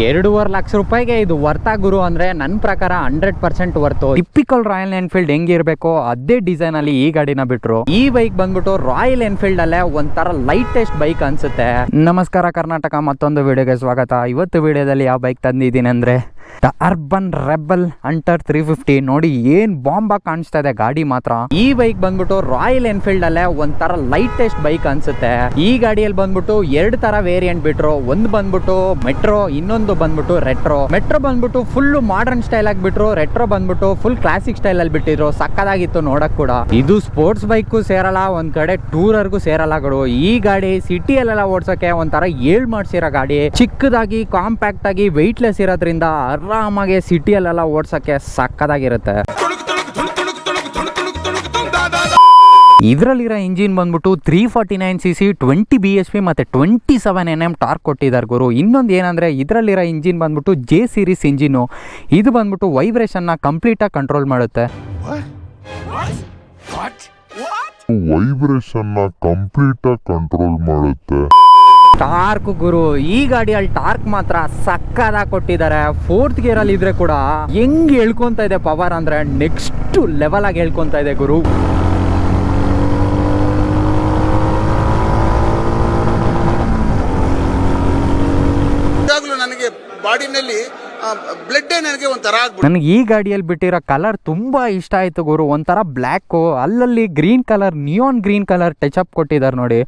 2.5 ಲಕ್ಷ ರೂಪಾಯಿಗೆ ಇದು ವರ್ತಾ ಗುರು ಅಂದ್ರೆ ನನ್ನ ಪ್ರಕಾರ 100% ವರ್ತು. ಟಿಪಿಕಲ್ ರಾಯಲ್ ಎನ್ಫೀಲ್ಡ್ ಹೆಂಗಿರ್ಬೇಕು ಅದೇ ಡಿಸೈನ್ ಅಲ್ಲಿ ಈ ಗಾಡಿನ ಬಿಟ್ರು. ಈ ಬೈಕ್ ಬಂದ್ಬಿಟ್ಟು ರಾಯಲ್ ಎನ್ಫೀಲ್ಡ್ ಅಲ್ಲೇ ಒಂಥರ ಲೈಟೆಸ್ಟ್ ಬೈಕ್ ಅನ್ಸುತ್ತೆ. ನಮಸ್ಕಾರ ಕರ್ನಾಟಕ, ಮತ್ತೊಂದು ವಿಡಿಯೋಗೆ ಸ್ವಾಗತ. ಇವತ್ತು ವಿಡಿಯೋದಲ್ಲಿ ಯಾವ ಬೈಕ್ ತಂದಿದ್ದೀನಿ ಅಂದ್ರೆ ದ ಅರ್ಬನ್ ರೆಬಲ್ ಹಂಟರ್ 350. ನೋಡಿ ಏನ್ ಬಾಂಬ್ ಆಗಿ ಕಾಣಿಸ್ತಾ ಇದೆ ಗಾಡಿ ಮಾತ್ರ. ಈ ಬೈಕ್ ಬಂದ್ಬಿಟ್ಟು ರಾಯಲ್ ಎನ್ಫೀಲ್ಡ್ ಅಲ್ಲೇ ಒಂಥರ ಲೈಟೆಸ್ಟ್ ಬೈಕ್ ಅನ್ಸುತ್ತೆ. ಈ ಗಾಡಿಯಲ್ಲಿ ಬಂದ್ಬಿಟ್ಟು 2 ತರ ವೇರಿಯಂಟ್ ಬಿಟ್ರು. ಒಂದು ಬಂದ್ಬಿಟ್ಟು ಮೆಟ್ರೋ, ಇನ್ನೊಂದು ಬಂದ್ಬಿಟ್ಟು ರೆಟ್ರೋ. ಮೆಟ್ರೋ ಬಂದ್ಬಿಟ್ಟು ಫುಲ್ ಮಾಡರ್ನ್ ಸ್ಟೈಲ್ ಆಗಿ ಬಿಟ್ರು, ರೆಟ್ರೋ ಬಂದ್ಬಿಟ್ಟು ಫುಲ್ ಕ್ಲಾಸಿಕ್ ಸ್ಟೈಲ್ ಅಲ್ಲಿ ಬಿಟ್ಟಿದ್ರು. ಸಕ್ಕದಾಗಿತ್ತು ನೋಡಕ್ ಕೂಡ. ಇದು ಸ್ಪೋರ್ಟ್ಸ್ ಬೈಕ್ ಸೇರಲ್ಲ, ಒಂದ್ ಕಡೆ ಟೂರರ್ಗೂ ಸೇರಲ್ಲ ಗುರು. ಈ ಗಾಡಿ ಸಿಟಿಯಲ್ಲೆಲ್ಲ ಓಡ್ಸಕ್ಕೆ ಒಂಥರ ಮಾಡ್ಸಿರೋ ಗಾಡಿ. ಚಿಕ್ಕದಾಗಿ ಕಾಂಪ್ಯಾಕ್ಟ್ ಆಗಿ ವೆಯ್ಟ್ಲೆಸ್ ಇರೋದ್ರಿಂದ ಆರಾಮಾಗಿ ಸಿಟಿಯಲ್ಲೆಲ್ಲ ಓಡ್ಸಕ್ಕೆ ಸಕ್ಕದಾಗಿರುತ್ತೆ. ಇದರಲ್ಲಿರೋ ಇಂಜಿನ್ ಬಂದ್ಬಿಟ್ಟು 349cc 20 bhp ಮತ್ತೆ 27 Nm ಟಾರ್ಕ್ ಕೊಟ್ಟಿದ್ದಾರೆ ಗುರು. ಇನ್ನೊಂದು ಏನಂದ್ರೆ ಇದರಲ್ಲಿರೋ ಇಂಜಿನ್ ಬಂದ್ಬಿಟ್ಟು ಜೆ ಸೀರೀಸ್ ಇಂಜಿನ್. ಇದು ಬಂದ್ಬಿಟ್ಟು ವೈಬ್ರೇಷನ್ ನ ಕಂಪ್ಲೀಟ್ ಆಗಿ ಕಂಟ್ರೋಲ್ ಮಾಡುತ್ತೆ. ಟಾರ್ಕ್ ಗುರು, ಈ ಗಾಡಿಯಲ್ಲಿ ಟಾರ್ಕ್ ಮಾತ್ರ ಸಕ್ಕದಾಗಿ ಕೊಟ್ಟಿದ್ದಾರೆ. 4th ಗೇರ್ ಅಲ್ಲಿ ಇದ್ರೆ ಕೂಡ ಹೆಂಗ್ ಹೇಳ್ಕೊಂತ ಇದೆ ಪವರ್ ಅಂದ್ರೆ ನೆಕ್ಸ್ಟ್ ಲೆವೆಲ್ ಆಗಿ ಹೇಳ್ಕೊಂತ ಇದೆ ಗುರು. ನನಗೆ ಬಾಡಿನಲ್ಲಿ ಬ್ಲಡ್ ನನಗೆ ಒಂಥರ ನನಗೆ ಈ ಗಾಡಿಯಲ್ಲಿ ಬಿಟ್ಟಿರೋ ಕಲರ್ ತುಂಬಾ ಇಷ್ಟ ಆಯ್ತು ಗುರು. ಒಂಥರ ಬ್ಲ್ಯಾಕ್, ಅಲ್ಲಲ್ಲಿ green colour, neon green colour touch up ಕೊಟ್ಟಿದ್ದಾರೆ ನೋಡಿ,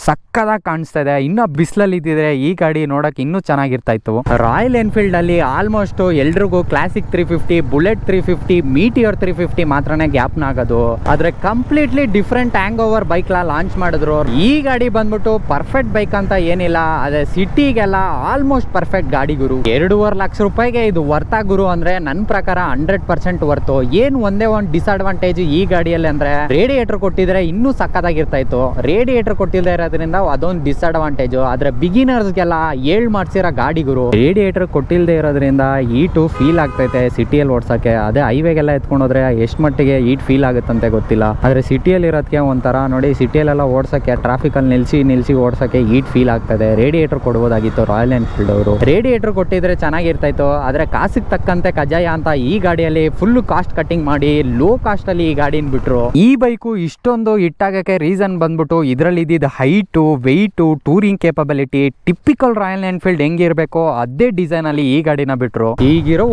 ಸಕ್ಕದಾಗಿ ಕಾಣಿಸ್ತಾ ಇದೆ. ಇನ್ನು ಬಿಸಿಲಲ್ಲಿ ಇದ್ದಿದ್ರೆ ಈ ಗಾಡಿ ನೋಡಕ್ ಇನ್ನೂ ಚೆನ್ನಾಗಿರ್ತಾ ಇತ್ತು. ರಾಯಲ್ ಎನ್ಫೀಲ್ಡ್ ಅಲ್ಲಿ ಆಲ್ಮೋಸ್ಟ್ ಎಲ್ರಿಗೂ ಕ್ಲಾಸಿಕ್ 350, ಬುಲೆಟ್ 350, ಮೀಟಿಯರ್ 350 ಮಾತ್ರನೇ ಗ್ಯಾಪ್ನ ಆಗೋದು. ಆದ್ರೆ ಕಂಪ್ಲೀಟ್ಲಿ ಡಿಫ್ರೆಂಟ್ ಹ್ಯಾಂಗ್ ಓವರ್ ಬೈಕ್ ಲಾಂಚ್ ಮಾಡಿದ್ರು. ಈ ಗಾಡಿ ಬಂದ್ಬಿಟ್ಟು ಪರ್ಫೆಕ್ಟ್ ಬೈಕ್ ಅಂತ ಏನಿಲ್ಲ, ಅದೇ ಸಿಟಿಗೆಲ್ಲ ಆಲ್ಮೋಸ್ಟ್ ಪರ್ಫೆಕ್ಟ್ ಗಾಡಿ ಗುರು. 2.5 ಲಕ್ಷ ರೂಪಾಯಿಗೆ ಇದು ವರ್ತಾ ಗುರು ಅಂದ್ರೆ ನನ್ನ ಪ್ರಕಾರ 100% ವರ್ತು. ಏನ್ ಒಂದೇ ಒಂದು ಡಿಸ್ಅಡ್ವಾಂಟೇಜ್ ಈ ಗಾಡಿಯಲ್ಲಿ ಅಂದ್ರೆ ರೇಡಿಯೇಟರ್ ಕೊಟ್ಟಿದ್ರೆ ಇನ್ನೂ ಸಕ್ಕದಾಗಿರ್ತಾ ಇತ್ತು. ರೇಡಿಯೇಟರ್ ಕೊಟ್ಟಿಲ್ಲದೆ ಇರೋದ್ರಿಂದ ಅದೊಂದು ಡಿಸ್ಅಡ್ವಾಂಟೇಜ್. ಆದ್ರೆ ಬಿಗಿನರ್ಸ್ಗೆಲ್ಲ ಮಾಡ್ಸಿರೋ ಗಾಡಿ ಗುರು. ರೇಡಿಯೇಟರ್ ಕೊಟ್ಟಿಲ್ಲದೆ ಇರೋದ್ರಿಂದ ಹೀಟು ಫೀಲ್ ಆಗ್ತೈತೆ ಸಿಟಿಯಲ್ಲಿ ಓಡ್ಸಕ್ಕೆ. ಅದೇ ಹೈವೇಗೆಲ್ಲ ಎತ್ಕೊಂಡು ಹೋದ್ರೆ ಎಷ್ಟು ಮಟ್ಟಿಗೆ ಹೀಟ್ ಫೀಲ್ ಆಗುತ್ತಂತೆ ಗೊತ್ತಿಲ್ಲ. ಆದ್ರೆ ಸಿಟಿಯಲ್ಲಿ ಇರೋದಕ್ಕೆ ಒಂಥರ ನೋಡಿ, ಸಿಟಿಯಲ್ಲೆಲ್ಲ ಓಡ್ಸಕ್ಕೆ ಟ್ರಾಫಿಕ್ ಅಲ್ಲಿ ನಿಲ್ಸಿ ಓಡ್ಸಕ್ಕೆ ಹೀಟ್ ಫೀಲ್ ಆಗ್ತದೆ. ರೇಡಿಯೇಟರ್ ಕೊಡ್ಬೋದಾಗಿತ್ತು ರಾಯಲ್ ಎನ್ಫೀಲ್ಡ್ ಅವರು. ರೇಡಿಯೇಟರ್ ಕೊಟ್ಟಿದ್ರೆ ಚೆನ್ನಾಗಿರ್ತಾ ಇತ್ತು. ಆದ್ರೆ ಕಾಸಿಗೆ ತಕ್ಕಂತೆ ಕಜಾಯ ಅಂತ ಈ ಗಾಡಿಯಲ್ಲಿ ಫುಲ್ ಕಾಸ್ಟ್ ಕಟ್ಟಿಂಗ್ ಮಾಡಿ ಲೋ ಕಾಸ್ಟ್ ಅಲ್ಲಿ ಈ ಗಾಡಿನ ಬಿಟ್ರು. ಈ ಬೈಕು ಇಷ್ಟೊಂದು ಹಿಟ್ಟಾಗಕ್ಕೆ ರೀಸನ್ ಬಂದ್ಬಿಟ್ಟು ಇದರಲ್ಲಿ ಇದ್ದಿದ್ದ height, weight, touring capability. Typical Royal Enfield ಹೆಂಗಿರ್ಬೇಕೋ ಅದೇ ಡಿಸೈನ್ ಅಲ್ಲಿ ಈ ಗಾಡಿನ ಬಿಟ್ರು. ಈಗಿರೋ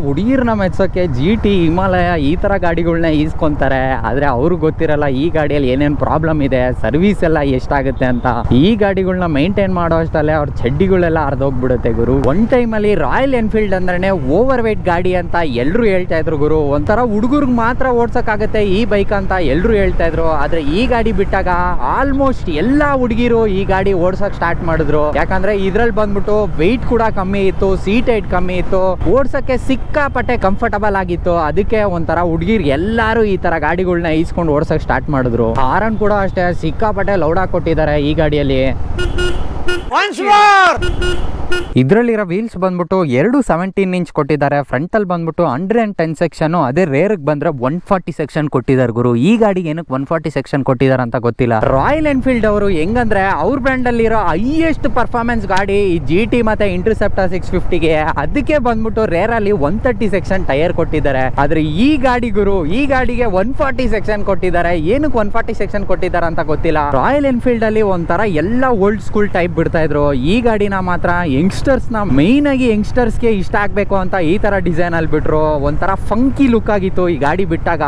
ಹುಡುಗಿರನ್ನ ಮೆಚ್ಚೋಕೆ GT, ಹಿಮಾಲಯ ಈ ತರ ಗಾಡಿಗಳನ್ನ ಈಸ್ಕೊಂತಾರೆ. ಆದ್ರೆ ಅವ್ರಿಗೆ ಗೊತ್ತಿರಲ್ಲ ಈ ಗಾಡಿಯಲ್ಲಿ ಏನೇನ್ ಪ್ರಾಬ್ಲಮ್ ಇದೆ, ಸರ್ವಿಸ್ ಎಲ್ಲ ಎಷ್ಟಾಗುತ್ತೆ ಅಂತ. ಈ ಗಾಡಿಗಳನ್ನ ಮೇಂಟೈನ್ ಮಾಡೋ ಅಷ್ಟಲ್ಲೇ ಅವ್ರ ಚಡ್ಡಿಗಳೆಲ್ಲ ಅರ್ಧೋಗ್ಬಿಡುತ್ತೆ ಗುರು. ಒನ್ ಟೈಮ್ ಅಲ್ಲಿ ರಾಯಲ್ ಎನ್ಫೀಲ್ಡ್ ಅಂದ್ರೆ ಓವರ್ ವೇಟ್ ಗಾಡಿ ಅಂತ ಎಲ್ರು ಹೇಳ್ತಾ ಇದ್ರು ಗುರು. ಒಂಥರ ಹುಡುಗರ್ಗ್ ಮಾತ್ರ ಓಡ್ಸಕ್ಕಾಗತ್ತೆ ಈ ಬೈಕ್ ಅಂತ ಎಲ್ರು ಹೇಳ್ತಾ ಇದ್ರು. ಆದ್ರೆ ಈ ಗಾಡಿ ಬಿಟ್ಟಾಗ ಆಲ್ಮೋಸ್ಟ್ ಎಲ್ಲಾ ಹುಡುಗಿರು ಈ ಗಾಡಿ ಓಡ್ಸಕ್ ಸ್ಟಾರ್ಟ್ ಮಾಡಿದ್ರು. ಯಾಕಂದ್ರೆ ಇದ್ರಲ್ಲಿ ಬಂದ್ಬಿಟ್ಟು ವೆಯ್ಟ್ ಕೂಡ ಕಮ್ಮಿ ಇತ್ತು, ಸೀಟ್ ಹೈಟ್ ಕಮ್ಮಿ ಇತ್ತು, ಓಡ್ಸಕ್ಕೆ ಸಿಕ್ಕಾಪಟ್ಟೆ ಕಂಫರ್ಟಬಲ್ ಆಗಿತ್ತು. ಅದಕ್ಕೆ ಒಂಥರ ಹುಡುಗಿರ್ ಎಲ್ಲಾರು ಈ ತರ ಗಾಡಿಗಳನ್ನ ಈಸ್ಕೊಂಡು ಓಡ್ಸಕ್ ಸ್ಟಾರ್ಟ್ ಮಾಡಿದ್ರು. ಹಾರನ್ ಕೂಡ ಅಷ್ಟೇ ಸಿಕ್ಕಾಪಟ್ಟೆ ಲೌಡ್ ಆಗಿ ಕೊಟ್ಟಿದ್ದಾರೆ ಈ ಗಾಡಿಯಲ್ಲಿ. ಇದ್ರಲ್ಲಿರೋ ವೀಲ್ಸ್ ಬಂದ್ಬಿಟ್ಟು 17 ಇಂಚ್ ಕೊಟ್ಟಿದ್ದಾರೆ. ಫ್ರಂಟ್ ಅಲ್ಲಿ ಬಂದ್ಬಿಟ್ಟು 110 ಸೆಕ್ಷನ್, ಅದೇ ರೇರ್ ಬಂದ್ರೆ 140 ಸೆಕ್ಷನ್ ಕೊಟ್ಟಿದ್ದಾರೆ ಗುರು. ಈ ಗಾಡಿಗೆ ಏನಕ್ಕೆ 140 ಸೆಕ್ಷನ್ ಕೊಟ್ಟಿದ್ದಾರೆ ಅಂತ ಗೊತ್ತಿಲ್ಲ. ರಾಯಲ್ ಎನ್ಫೀಲ್ಡ್ ಅವರು ಹೆಂಗಂದ್ರೆ ಅವ್ರ ಬ್ರ್ಯಾಂಡ್ ಅಲ್ಲಿ ಇರೋ ಹೈಯೆಸ್ಟ್ ಪರ್ಫಾರ್ಮೆನ್ಸ್ ಗಾಡಿ ಈ GT ಮತ್ತೆ ಇಂಟರ್ಸೆಪ್ಟರ್ 650ಗೆ. ಅದಕ್ಕೆ ಬಂದ್ಬಿಟ್ಟು ರೇರ್ ಅಲ್ಲಿ 130 ಸೆಕ್ಷನ್ ಟೈರ್ ಕೊಟ್ಟಿದ್ದಾರೆ. ಆದ್ರೆ ಈ ಗಾಡಿ ಗುರು, ಈ ಗಾಡಿಗೆ 140 ಸೆಕ್ಷನ್ ಕೊಟ್ಟಿದ್ದಾರೆ. ಏನಕ್ಕೆ 140 ಸೆಕ್ಷನ್ ಕೊಟ್ಟಿದ್ದಾರೆ ಅಂತ ಗೊತ್ತಿಲ್ಲ. ರಾಯಲ್ ಎನ್ಫೀಲ್ಡ್ ಅಲ್ಲಿ ಒಂಥರ ಎಲ್ಲ ಓಲ್ಡ್ ಸ್ಕೂಲ್ ಟೈಪ್ ಬಿಡ್ತಾ ಇದ್ರು. ಈ ಗಾಡಿನ ಮಾತ್ರ ಯಂಗ್ಸ್ಟರ್ಸ್ ನ ಮೈನ್ ಆಗಿ ಯಂಗ್ಸ್ಟರ್ಸ್ಗೆ ಇಷ್ಟ ಆಗ್ಬೇಕು ಅಂತ ಈ ತರ ಡಿಸೈನ್ ಅಲ್ಲಿ ಬಿಟ್ರು. ಒಂಥರ ಫಂಕಿ ಲುಕ್ ಆಗಿತ್ತು ಈ ಗಾಡಿ ಬಿಟ್ಟಾಗ.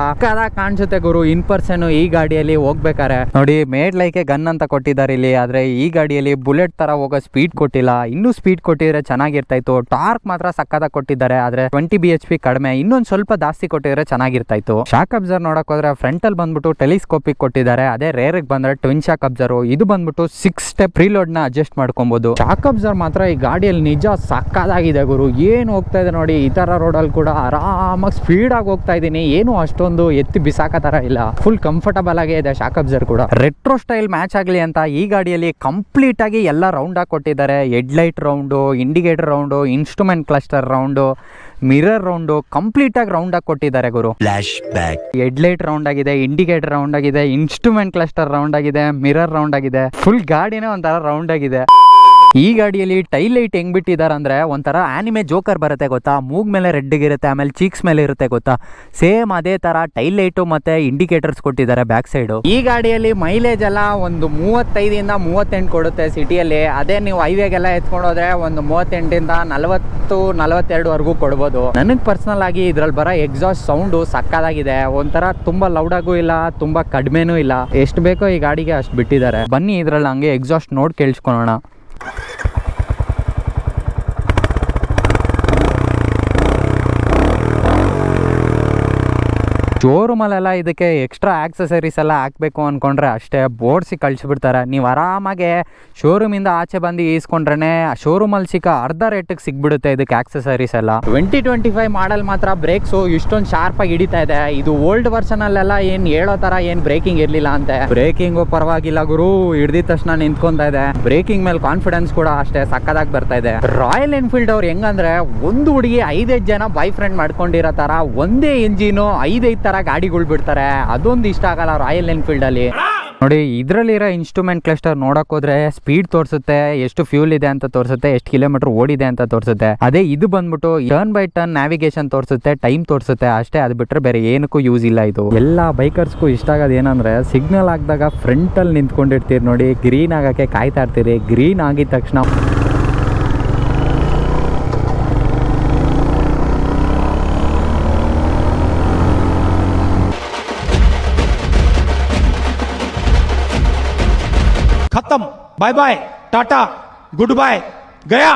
ಕಾಣಿಸುತ್ತೆ ಗುರು ಇನ್ ಪರ್ಸನ್ ಈ ಗಾಡಿಯಲ್ಲಿ ಹೋಗ್ಬೇಕಾರೆ. ನೋಡಿ ಮೇಡ್ ಲೈಕೆ ಗನ್ ಅಂತ ಕೊಟ್ಟಿದ್ದಾರೆ ಇಲ್ಲಿ. ಆದ್ರೆ ಈ ಗಾಡಿಯಲ್ಲಿ ಬುಲೆಟ್ ತರ ಹೋಗೋ ಸ್ಪೀಡ್ ಕೊಟ್ಟಿಲ್ಲ. ಇನ್ನೂ ಸ್ಪೀಡ್ ಕೊಟ್ಟಿದ್ರೆ ಚೆನ್ನಾಗಿರ್ತಾ ಇತ್ತು. ಟಾರ್ಕ್ ಮಾತ್ರ ಸಕ್ಕದಾಗಿ ಕೊಟ್ಟಿದ್ದಾರೆ. ಆದ್ರೆ 20 bhp ಕಡಿಮೆ. ಇನ್ನೊಂದ್ ಸ್ವಲ್ಪ ಜಾಸ್ತಿ ಕೊಟ್ಟಿದ್ರೆ ಚೆನ್ನಾಗಿರ್ತಾ ಇತ್ತು. ಶಾಕ್ ಅಬ್ಸರ್ವ್ ನೋಡಕ್ ಹೋದ್ರೆ ಫ್ರಂಟ್ ಅಲ್ಲಿ ಬಂದ್ಬಿಟ್ಟು ಟೆಲಿಸ್ಕೋಪಿಕ್ ಕೊಟ್ಟಿದ್ದಾರೆ. ಅದೇ ರೇರ್ ಬಂದ್ರೆ ಟ್ವಿನ್ ಶಾಕ್ ಅಬ್ಸರ್ವ್. ಇದು ಬಂದ್ಬಿಟ್ಟು 6 ಸ್ಟೆಪ್ ಪ್ರೀಲೋಡ್ ನ ಅಡ್ಜಸ್ಟ್ ಮಾಡ್ಕೊಬಹುದು. ಶಾಕ್ ಅಬ್ಸರ್ವ್ ಮಾತ್ರ ಈ ಗಾಡಿಯಲ್ಲಿ ನಿಜ ಸಕ್ಕದಾಗಿದೆ ಗುರು. ಏನು ಹೋಗ್ತಾ ಇದೆ ನೋಡಿ, ಈ ತರ ರೋಡಲ್ಲಿ ಕೂಡ ಆರಾಮಾಗಿ ಸ್ಪೀಡ್ ಆಗಿ ಹೋಗ್ತಾ ಇದೀನಿ. ಏನು ಅಷ್ಟೊಂದು ಎತ್ತಿ ಬಿಸಾಕ ತರ ಇಲ್ಲ, ಫುಲ್ ಕಂಫರ್ಟಬಲ್ ಆಗೇ ಇದೆ. ಶಾಕ್ ಅಬ್ಸರ್ವ್ ಕೂಡ ರೆಟ್ರೋ ಸ್ಟೈಲ್ ಮ್ಯಾಚ್ ಆಗ್ಲಿ ಅಂತ ಈ ಗಾಡಿಯಲ್ಲಿ ಕಂಪ್ಲೀಟ್ ಆಗಿ ಎಲ್ಲ ರೌಂಡ್ ಆಗಿ ಕೊಟ್ಟಿದ್ದಾರೆ. Head light round, indicator round, instrument cluster round, mirror round complete ಆಗಿ ರೌಂಡ್ ಆಗಿ ಕೊಟ್ಟಿದ್ದಾರೆ ಗುರು. Flash back head light round ಆಗಿದೆ, ಇಂಡಿಕೇಟರ್ ರೌಂಡ್ ಆಗಿದೆ, ಇನ್ಸ್ಟ್ರೂಮೆಂಟ್ ಕ್ಲಸ್ಟರ್ ರೌಂಡ್ ಆಗಿದೆ, ಮಿರರ್ ರೌಂಡ್ ಆಗಿದೆ, ಫುಲ್ ಗಾಡಿನೇ ಒಂಥರ ರೌಂಡ್ ಆಗಿದೆ. ಈ ಗಾಡಿಯಲ್ಲಿ ಟೈಲ್ ಲೈಟ್ ಹೆಂಗ್ ಬಿಟ್ಟಿದ್ದಾರೆ ಅಂದ್ರೆ ಒಂಥರ ಆನಿಮೆ ಜೋಕರ್ ಬರುತ್ತೆ ಗೊತ್ತಾ, ಮೂಗ್ ಮೇಲೆ ರೆಡ್ ಇರುತ್ತೆ, ಆಮೇಲೆ ಚೀಕ್ಸ್ ಮೇಲೆ ಇರುತ್ತೆ ಗೊತ್ತಾ, ಸೇಮ್ ಅದೇ ತರ ಟೈಲ್ ಲೈಟು ಮತ್ತೆ ಇಂಡಿಕೇಟರ್ಸ್ ಕೊಟ್ಟಿದ್ದಾರೆ ಬ್ಯಾಕ್ ಸೈಡ್. ಈ ಗಾಡಿಯಲ್ಲಿ ಮೈಲೇಜ್ ಎಲ್ಲ ಒಂದು 35 ಇಂದ 38 ಕೊಡುತ್ತೆ ಸಿಟಿಯಲ್ಲಿ. ಅದೇ ನೀವು ಹೈವೇಗೆಲ್ಲ ಎತ್ಕೊಂಡು ಹೋದ್ರೆ ಒಂದು 38 ಇಂದ 40-42 ಕೊಡ್ಬೋದು. ನನಗೆ ಪರ್ಸನಲ್ ಆಗಿ ಇದ್ರಲ್ಲಿ ಬರೋ ಎಕ್ಸಾಸ್ಟ್ ಸೌಂಡು ಸಕ್ಕದಾಗಿದೆ. ಒಂಥರ ತುಂಬಾ ಲೌಡ್ ಆಗೂ ಇಲ್ಲ, ತುಂಬಾ ಕಡಿಮೆನೂ ಇಲ್ಲ. ಎಷ್ಟು ಬೇಕೋ ಈ ಗಾಡಿಗೆ ಅಷ್ಟು ಬಿಟ್ಟಿದ್ದಾರೆ. ಬನ್ನಿ ಇದ್ರಲ್ಲಿ ಹಂಗೆ ಎಕ್ಸಾಸ್ಟ್ ನೋಡಿ ಕೇಳಿಸ್ಕೊಳ್ಳೋಣ. ಶೋರೂಮಲ್ಲೆಲ್ಲ ಇದಕ್ಕೆ ಎಕ್ಸ್ಟ್ರಾ ಆಕ್ಸೆಸರೀಸ್ ಎಲ್ಲ ಹಾಕಬೇಕು ಅಂದ್ಕೊಂಡ್ರೆ ಅಷ್ಟೇ ಬೋರ್ಡ್ಸಿ ಕಳಿಸ್ಬಿಡ್ತಾರೆ. ನೀವು ಆರಾಮಾಗೆ ಶೋರೂಮಿಂದ ಆಚೆ ಬಂದು ಈಸ್ಕೊಂಡ್ರೆ ಶೋರೂಮಲ್ಲಿ ಸಿಕ್ಕ ಅರ್ಧ ರೇಟಿಗೆ ಸಿಗ್ಬಿಡುತ್ತೆ ಇದಕ್ಕೆ ಆಕ್ಸೆಸರೀಸ್ ಎಲ್ಲ. 2025 ಮಾಡಲ್ ಮಾತ್ರ ಬ್ರೇಕ್ಸು ಇಷ್ಟೊಂದು ಶಾರ್ಪಾಗಿ ಹಿಡಿತಾ ಇದೆ. ಇದು ಓಲ್ಡ್ ವರ್ಷನಲ್ಲೆಲ್ಲ ಏನು ಹೇಳೋ ಥರ ಏನು ಬ್ರೇಕಿಂಗ್ ಇರಲಿಲ್ಲ ಅಂತೆ. ಬ್ರೇಕಿಂಗು ಪರವಾಗಿಲ್ಲ ಗುರು, ಹಿಡ್ದಿದ ತಕ್ಷಣ ನಿಂತ್ಕೊಂತ ಇದೆ. ಬ್ರೇಕಿಂಗ್ ಮೇಲೆ ಕಾನ್ಫಿಡೆನ್ಸ್ ಕೂಡ ಅಷ್ಟೇ ಸಕ್ಕದಾಗಿ ಬರ್ತಾ ಇದೆ. ರಾಯಲ್ ಎನ್ಫೀಲ್ಡ್ ಅವ್ರು ಹೆಂಗಂದ್ರೆ ಒಂದು ಹುಡುಗಿ 5 ಜನ ಬಾಯ್ ಫ್ರೆಂಡ್ ಮಾಡ್ಕೊಂಡಿರೋ ಥರ ಒಂದೇ ಇಂಜಿನು 5 ತರ ಗಾಡಿಗಳು ಬಿಡ್ತಾರೆ. ಅದೊಂದು ಇಷ್ಟ ಆಗಲ್ಲ ರಾಯಲ್ ಎನ್ಫೀಲ್ಡ್ ಅಲ್ಲಿ. ನೋಡಿ ಇದರಲ್ಲಿರೋ ಇನ್ಸ್ಟ್ರೂಮೆಂಟ್ ಕ್ಲಸ್ಟರ್ ನೋಡಕ್ ಹೋದ್ರೆ ಸ್ಪೀಡ್ ತೋರಿಸುತ್ತೆ, ಎಷ್ಟು ಫ್ಯೂಲ್ ಇದೆ ಅಂತ ತೋರಿಸುತ್ತೆ, ಎಷ್ಟು ಕಿಲೋಮೀಟರ್ ಓಡಿದೆ ಅಂತ ತೋರಿಸುತ್ತೆ. ಅದೇ ಇದು ಬಂದ್ಬಿಟ್ಟು ಟರ್ನ್ ಬೈ ಟರ್ನ್ ನ್ಯಾವಿಗೇಷನ್ ತೋರಿಸುತ್ತೆ, ಟೈಮ್ ತೋರಿಸುತ್ತೆ ಅಷ್ಟೇ. ಅದು ಬಿಟ್ರೆ ಬೇರೆ ಏನಕ್ಕೂ ಯೂಸ್ ಇಲ್ಲ ಇದು. ಎಲ್ಲ ಬೈಕರ್ಸ್ಗೂ ಇಷ್ಟ ಆಗೋದು ಏನಂದ್ರೆ ಸಿಗ್ನಲ್ ಹಾಕಿದಾಗ ಫ್ರಂಟ್ ಅಲ್ಲಿ ನಿಂತ್ಕೊಂಡಿರ್ತೀರಿ ನೋಡಿ, ಗ್ರೀನ್ ಆಗಕ್ಕೆ ಕಾಯ್ತಾ ಇರ್ತೀರಿ. ಗ್ರೀನ್ ಆಗಿದ ತಕ್ಷಣ खत्म, bye bye, tata, goodbye, गया।